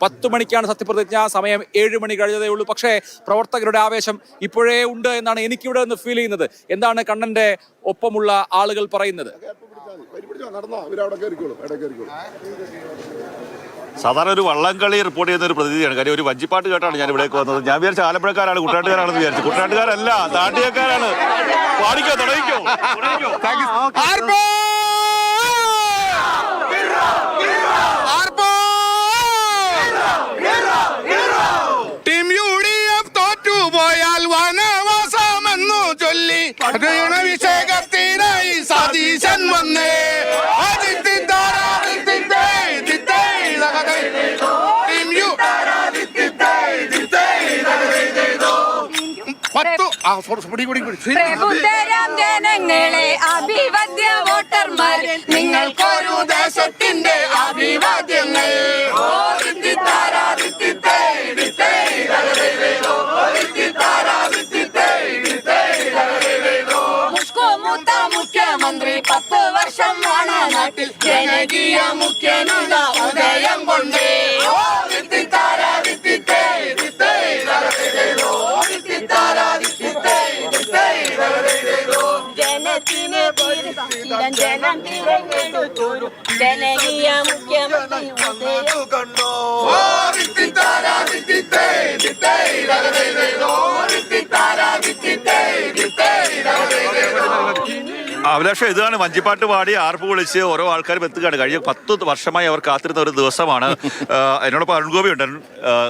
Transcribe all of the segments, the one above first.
10 മണിക്കാണ് സത്യപ്രതിജ്ഞ. സമയം 7 മണി കഴിഞ്ഞതേ ഉള്ളൂ. പക്ഷേ പ്രവർത്തകരുടെ ആവേശം ഇപ്പോഴേ ഉണ്ട് എന്നാണ് എനിക്കിവിടെ നിന്ന് ഫീൽ ചെയ്യുന്നത്. എന്താണ് കണ്ണന്റെ ഒപ്പമുള്ള ആളുകൾ പറയുന്നത്? സാധാരണ ഒരു വള്ളംകളി റിപ്പോർട്ട് ചെയ്യുന്ന ഒരു പ്രതിനിധിയാണ്. കാര്യം ഒരു വഞ്ചിപ്പാട്ട് കേട്ടാണ് ഞാൻ ഇവിടേക്ക് വന്നത്. ഞാൻ വിചാരിച്ച ആലപ്പുഴക്കാരാണ്, കുട്ടനാട്ടുകാരാണെന്ന് വിചാരിച്ചു. കുട്ടനാട്ടുകാരല്ല, താട്ടിയക്കാരാണ്. പാടിക്കോ, തുടങ്ങിക്കോ. ടീം UDF തോറ്റുപോയാൽ വനവാസമെന്നു ചൊല്ലി അഭിഷേകത്തിനായി സതീശൻ വന്നേ. പ്രബുദ്ധരാം ജനങ്ങളെ അഭിവാദ്യ വോട്ടർമാർ, നിങ്ങൾക്കൊരു ദേശത്തിന്റെ അഭിവാദ്യങ്ങൾ. മുഷ്കുമുത്ത മുഖ്യമന്ത്രി 10 വർഷം ആണ് നാട്ടിൽ, ജനകീയ മുഖ്യനുള്ള ഉദയം കൊണ്ടേ. ജനത്തിന് ജനം തിരഞ്ഞെടുത്തൊരു ജനകീയ മുഖ്യമന്ത്രി ഉദയം കണ്ടോ. അഭിലാഷം, ഇതാണ് വഞ്ചിപ്പാട്ട് പാടി ആർപ്പ് വിളിച്ച് ഓരോ ആൾക്കാരും എത്തുകയാണ്. കഴിഞ്ഞ 10 വർഷമായി അവർ കാത്തിരുന്ന ഒരു ദിവസമാണ്. എന്നോടൊപ്പം അരുൺഗോപി ഉണ്ട്.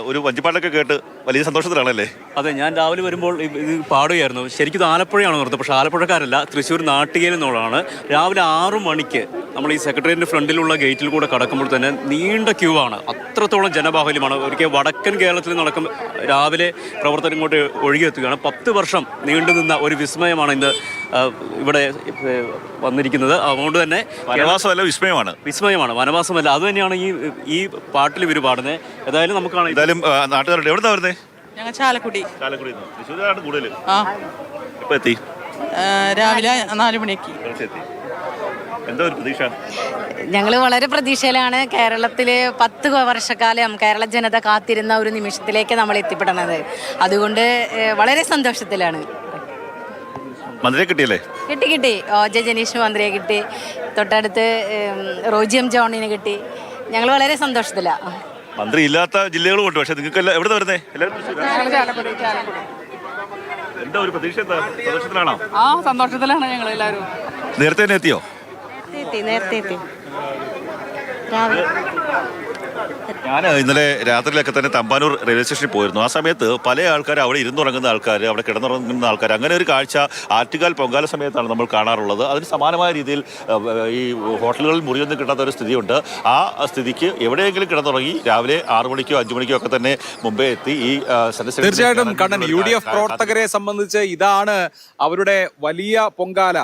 ഒരു വഞ്ചിപ്പാട്ടൊക്കെ കേട്ട് വലിയ സന്തോഷത്തിലാണല്ലേ? അതെ, ഞാൻ രാവിലെ വരുമ്പോൾ ഇത് പാടുകയായിരുന്നു. ശരിക്കും ഇത് ആലപ്പുഴയാണ് നിർത്തുന്നത്, പക്ഷേ ആലപ്പുഴക്കാരല്ല, തൃശ്ശൂർ നാട്ടികയിൽ നിന്നുള്ളതാണ്. രാവിലെ 6 മണിക്ക് നമ്മൾ ഈ സെക്രട്ടേറിയറ്റിന്റെ ഫ്രണ്ടിലുള്ള ഗേറ്റിൽ കൂടെ കടക്കുമ്പോൾ തന്നെ നീണ്ട ക്യൂ ആണ്. അത്രത്തോളം ജനബാഹുല്യമാണ്. ഒരിക്കൽ വടക്കൻ കേരളത്തിൽ നടക്കും രാവിലെ പ്രവർത്തനം ഇങ്ങോട്ട് ഒഴുകിയെത്തുകയാണ്. 10 വർഷം നീണ്ടു നിന്ന ഒരു വിസ്മയമാണ് ഇന്ന് ഇവിടെ വന്നിരിക്കുന്നത്. അതുകൊണ്ട് തന്നെ വനവാസമല്ല, വിസ്മയമാണ്, വനവാസമല്ല. അത് തന്നെയാണ് ഈ പാട്ടിൽ ഇവർ പാടുന്നത്. ഏതായാലും നമുക്കാണ് നാട്ടുകാരുടെ എവിടെ വരുന്നേ? ഞങ്ങൾ ചാലക്കുടി. തൃശ്ശൂരാണ് കൂടുതൽ. എപ്പോ എത്തി? രാവിലെ 4 മണിക്ക്. എന്താ ഒരു പ്രതീക്ഷ? ഞങ്ങൾ വളരെ പ്രതീക്ഷയിലാണ്. കേരളത്തിലെ 10 വർഷക്കാലം കേരള ജനത കാത്തിരുന്ന ഒരു നിമിഷത്തിലേക്ക് നമ്മൾ എത്തിപ്പെടുന്നത്. അതുകൊണ്ട് വളരെ സന്തോഷത്തിലാണ്. മന്ത്രിയെ കിട്ടിയല്ലേ? കിട്ടി. ജനീഷ് മന്ത്രിയെ കിട്ടി. തൊട്ടടുത്ത് റോജി എം ജോണിനെ കിട്ടി. ഞങ്ങൾ വളരെ സന്തോഷത്തിലാണ്. മന്ത്രി ഇല്ലാത്ത ജില്ലകളും ഉണ്ട്, പക്ഷെ നിങ്ങൾക്ക് എവിടെ വരുന്നേ? എന്താ ഒരു പ്രതീക്ഷ? സന്തോഷത്തിലാണോ? സന്തോഷത്തിലാണ് ഞങ്ങൾ എല്ലാവരും. നേരത്തെ തന്നെ എത്തിയോ? നേരത്തെ എത്തി. ഞാൻ ഇന്നലെ രാത്രിയിലൊക്കെ തന്നെ തമ്പാനൂർ റെയിൽവേ സ്റ്റേഷനിൽ പോയിരുന്നു. ആ സമയത്ത് പല ആൾക്കാർ അവിടെ ഇരുന്നുറങ്ങുന്ന ആൾക്കാർ, അവിടെ കിടന്നുറങ്ങുന്ന ആൾക്കാർ, അങ്ങനെ ഒരു കാഴ്ച ആറ്റുകാൽ പൊങ്കാല സമയത്താണ് നമ്മൾ കാണാറുള്ളത്. അതിന് സമാനമായ രീതിയിൽ ഈ ഹോട്ടലുകളിൽ മുറിയൊന്നും കിട്ടാത്ത ഒരു സ്ഥിതിയുണ്ട്. ആ സ്ഥിതിക്ക് എവിടെയെങ്കിലും കിടന്നുറങ്ങി രാവിലെ 6 മണിക്കോ 5 മണിക്കോ ഒക്കെ തന്നെ മുമ്പേ എത്തി ഈ തീർച്ചയായിട്ടും കണ്ണൻ, UDF പ്രവർത്തകരെ സംബന്ധിച്ച് ഇതാണ് അവരുടെ വലിയ പൊങ്കാല.